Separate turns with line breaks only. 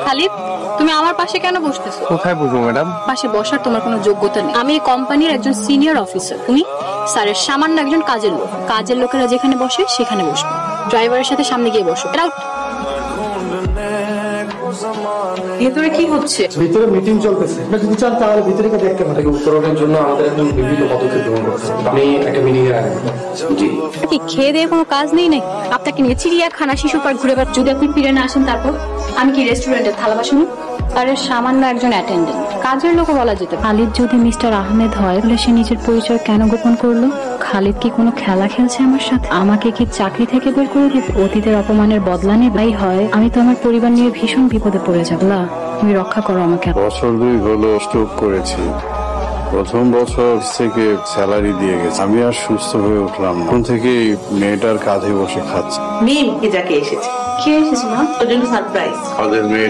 খালিদ, তুমি আমার পাশে কেন বসতেছো?
কোথায় বসবো ম্যাডাম?
পাশে বসার তোমার কোনো যোগ্যতা নেই। আমি এই কোম্পানির একজন সিনিয়র অফিসার, তুমি স্যারের সামান্য একজন কাজের লোক। কাজের লোকেরা যেখানে বসে সেখানে বসবে। ড্রাইভারের সাথে সামনে গিয়ে বসো। Get out! ভেতরে কি হচ্ছে?
ভিতরে মিটিং চলতেছে, আপনি যদি চান তাহলে ভিতরে গিয়ে দেখতে পারেন। উত্তরণের জন্য আমাদের এখন বিভিন্ন পদক্ষেপ গ্রহণ করতে হবে। আমি একটা মিটিং এর আগে জি
কি খেয়ে দিয়ে কোনো কাজ নেই নাকি? আপনাকে নিয়ে চিড়িয়াখানা, শিশু পার্ক ঘুরে বেড়াতে যদি আপনি ফিরে না আসেন, তারপর আমি কি রেস্টুরেন্টের থালা বাসন? আরে সামান্য একজন অ্যাটেন্ডেন্ট, কাজের লোকও বলা যেত। খালিদ যদি মিস্টার আহমেদ হয় তাহলে সে নিজের পরিচয় কেন গোপন করলো? খালিদ কি কোনো খেলা খেলছে আমার সাথে? আমাকে কি চাকরি থেকে বের করে দিবে? অতীতের অপমানের বদলা নেবাই হয়। আমি তো আমার পরিবার নিয়ে ভীষণ বিপদে পড়ে যাব। না, তুমি রক্ষা করো আমাকে।
বছর 2 হলো স্ট্রোক করেছি। প্রথম বছর থেকে স্যালারি দিয়ে গেছে, আমি আর সুস্থ হয়ে উঠলাম না। তখন থেকে মেয়েটার কাঁধে বসে খাচ্ছি।
মেয়ে যাকে এসেছে,
কে এসেছে মা?
ওর জন্য সারপ্রাইজ।
আমাদের মেয়ে